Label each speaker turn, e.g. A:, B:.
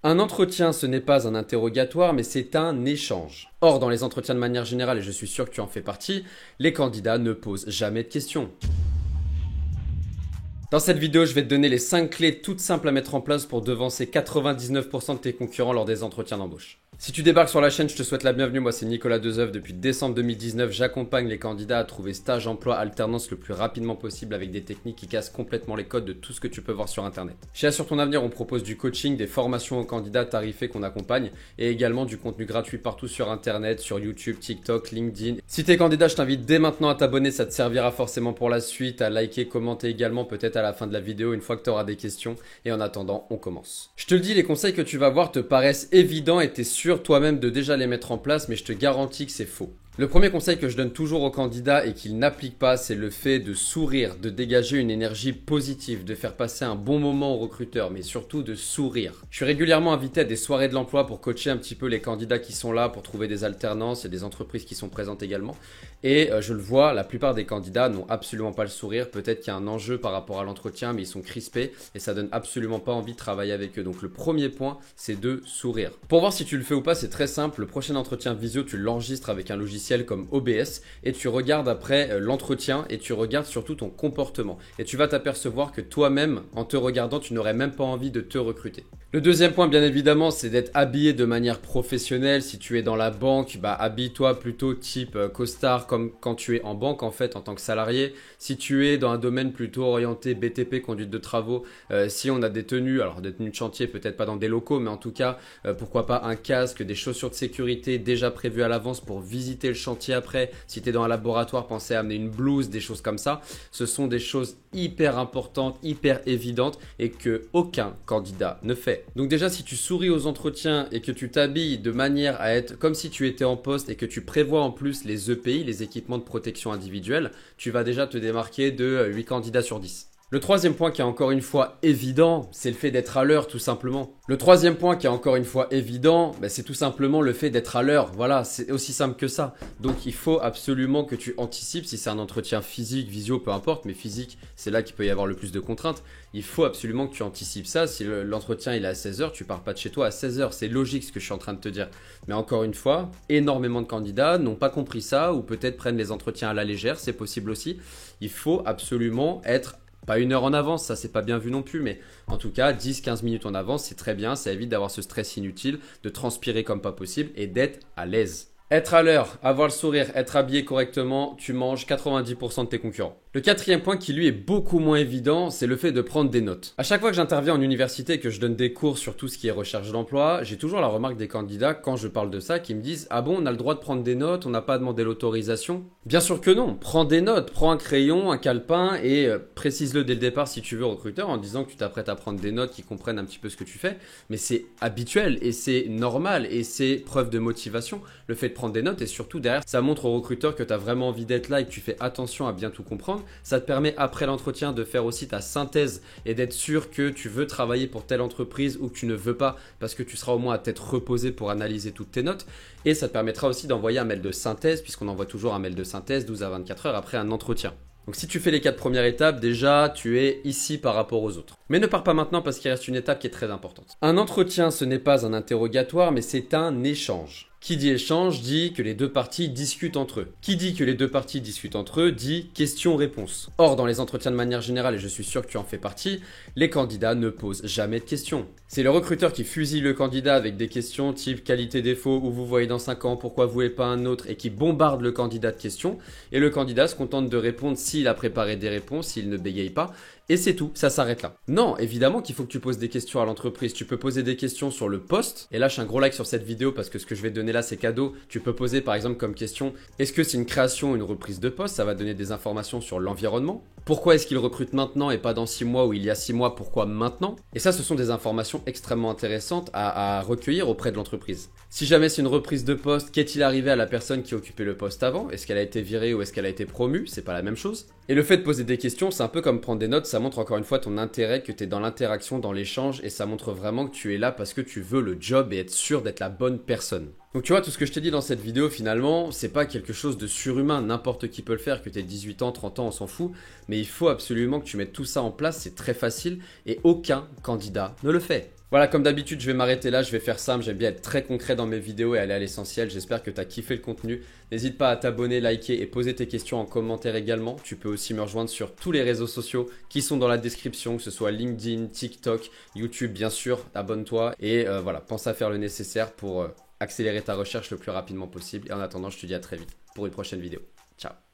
A: Un entretien, ce n'est pas un interrogatoire, mais c'est un échange. Or, dans les entretiens de manière générale, et je suis sûr que tu en fais partie, les candidats ne posent jamais de questions. Dans cette vidéo, je vais te donner les 5 clés toutes simples à mettre en place pour devancer 99% de tes concurrents lors des entretiens d'embauche. Si tu débarques sur la chaîne, je te souhaite la bienvenue. Moi, c'est Nicolas Dezeuvre. Depuis décembre 2019, j'accompagne les candidats à trouver stage, emploi, alternance le plus rapidement possible avec des techniques qui cassent complètement les codes de tout ce que tu peux voir sur Internet. Chez Assure ton avenir, on propose du coaching, des formations aux candidats tarifés qu'on accompagne et également du contenu gratuit partout sur Internet, sur YouTube, TikTok, LinkedIn. Si t'es candidat, je t'invite dès maintenant à t'abonner. Ça te servira forcément pour la suite, à liker, commenter également peut-être à la fin de la vidéo une fois que tu auras des questions. Et en attendant, on commence. Je te le dis, les conseils que tu vas voir te paraissent évidents et t'es sûr toi-même de déjà les mettre en place, mais je te garantis que c'est faux. Le premier conseil que je donne toujours aux candidats et qu'ils n'appliquent pas, c'est le fait de sourire, de dégager une énergie positive, de faire passer un bon moment aux recruteurs, mais surtout de sourire. Je suis régulièrement invité à des soirées de l'emploi pour coacher un petit peu les candidats qui sont là, pour trouver des alternances et des entreprises qui sont présentes également. Et je le vois, la plupart des candidats n'ont absolument pas le sourire. Peut-être qu'il y a un enjeu par rapport à l'entretien, mais ils sont crispés et ça donne absolument pas envie de travailler avec eux. Donc le premier point, c'est de sourire. Pour voir si tu le fais ou pas, c'est très simple. Le prochain entretien visio, tu l'enregistres avec un logiciel comme OBS et tu regardes après l'entretien et tu regardes surtout ton comportement. Et tu vas t'apercevoir que toi-même, en te regardant, tu n'aurais même pas envie de te recruter. Le deuxième point, bien évidemment, c'est d'être habillé de manière professionnelle. Si tu es dans la banque, habille-toi plutôt type costard comme quand tu es en banque en fait en tant que salarié. Si tu es dans un domaine plutôt orienté BTP, conduite de travaux, si on a des tenues, alors des tenues de chantier, peut-être pas dans des locaux, mais en tout cas, pourquoi pas un casque, des chaussures de sécurité déjà prévues à l'avance pour visiter le chantier après. Si tu es dans un laboratoire, pensez à amener une blouse, des choses comme ça. Ce sont des choses hyper importantes, hyper évidentes et que aucun candidat ne fait. Donc déjà, si tu souris aux entretiens et que tu t'habilles de manière à être comme si tu étais en poste et que tu prévois en plus les EPI, les équipements de protection individuelle, tu vas déjà te démarquer de 8 candidats sur 10. Le troisième point qui est encore une fois évident, c'est le fait d'être à l'heure tout simplement. Le troisième point qui est encore une fois évident, c'est tout simplement le fait d'être à l'heure. Voilà, c'est aussi simple que ça. Donc il faut absolument que tu anticipes, si c'est un entretien physique, visio, peu importe, mais physique, c'est là qu'il peut y avoir le plus de contraintes. Il faut absolument que tu anticipes ça. Si l'entretien il est à 16h, tu pars pas de chez toi à 16h. C'est logique ce que je suis en train de te dire. Mais encore une fois, énormément de candidats n'ont pas compris ça ou peut-être prennent les entretiens à la légère, c'est possible aussi. Il faut absolument être pas une heure en avance, ça c'est pas bien vu non plus, mais en tout cas 10-15 minutes en avance, c'est très bien, ça évite d'avoir ce stress inutile, de transpirer comme pas possible et d'être à l'aise. Être à l'heure, avoir le sourire, être habillé correctement, tu manges 90% de tes concurrents. Le quatrième point qui lui est beaucoup moins évident, c'est le fait de prendre des notes. À chaque fois que j'interviens en université et que je donne des cours sur tout ce qui est recherche d'emploi, j'ai toujours la remarque des candidats quand je parle de ça qui me disent « Ah bon, on a le droit de prendre des notes, on n'a pas demandé l'autorisation ?» Bien sûr que non, prends des notes, prends un crayon, un calepin et précise-le dès le départ si tu veux au recruteur en disant que tu t'apprêtes à prendre des notes qui comprennent un petit peu ce que tu fais. Mais c'est habituel et c'est normal et c'est preuve de motivation. Le fait de prendre des notes et surtout derrière, ça montre au recruteur que tu as vraiment envie d'être là et que tu fais attention à bien tout comprendre. Ça te permet après l'entretien de faire aussi ta synthèse et d'être sûr que tu veux travailler pour telle entreprise ou que tu ne veux pas parce que tu seras au moins à tête reposée pour analyser toutes tes notes. Et ça te permettra aussi d'envoyer un mail de synthèse puisqu'on envoie toujours un mail de synthèse 12 à 24 heures après un entretien. Donc si tu fais les 4 premières étapes, déjà tu es ici par rapport aux autres. Mais ne pars pas maintenant parce qu'il reste une étape qui est très importante. Un entretien, ce n'est pas un interrogatoire, mais c'est un échange. Qui dit échange dit que les deux parties discutent entre eux. Qui dit que les deux parties discutent entre eux dit question-réponse. Or, dans les entretiens de manière générale, et je suis sûr que tu en fais partie, les candidats ne posent jamais de questions. C'est le recruteur qui fusille le candidat avec des questions type qualité-défaut, où vous voyez dans 5 ans, pourquoi vous voulez pas un autre, et qui bombarde le candidat de questions. Et le candidat se contente de répondre s'il a préparé des réponses, s'il ne bégaye pas. Et c'est tout, ça s'arrête là. Non, évidemment qu'il faut que tu poses des questions à l'entreprise. Tu peux poser des questions sur le poste. Et lâche un gros like sur cette vidéo parce que ce que je vais te donner là, c'est cadeau. Tu peux poser par exemple comme question, est-ce que c'est une création ou une reprise de poste? Ça va donner des informations sur l'environnement. Pourquoi est-ce qu'il recrute maintenant et pas dans 6 mois ou il y a 6 mois? Pourquoi maintenant? Et ça, ce sont des informations extrêmement intéressantes à recueillir auprès de l'entreprise. Si jamais c'est une reprise de poste, qu'est-il arrivé à la personne qui occupait le poste avant? Est-ce qu'elle a été virée ou est-ce qu'elle a été promue? C'est pas la même chose. Et le fait de poser des questions, c'est un peu comme prendre des notes, ça montre encore une fois ton intérêt, que tu es dans l'interaction, dans l'échange, et ça montre vraiment que tu es là parce que tu veux le job et être sûr d'être la bonne personne. Donc tu vois, tout ce que je t'ai dit dans cette vidéo, finalement, c'est pas quelque chose de surhumain, n'importe qui peut le faire, que tu aies 18 ans, 30 ans, on s'en fout, mais il faut absolument que tu mettes tout ça en place, c'est très facile, et aucun candidat ne le fait. Voilà, comme d'habitude, je vais m'arrêter là, je vais faire simple, j'aime bien être très concret dans mes vidéos et aller à l'essentiel. J'espère que tu as kiffé le contenu. N'hésite pas à t'abonner, liker et poser tes questions en commentaire également. Tu peux aussi me rejoindre sur tous les réseaux sociaux qui sont dans la description, que ce soit LinkedIn, TikTok, YouTube, bien sûr. Abonne-toi et voilà, pense à faire le nécessaire pour accélérer ta recherche le plus rapidement possible. Et en attendant, je te dis à très vite pour une prochaine vidéo. Ciao.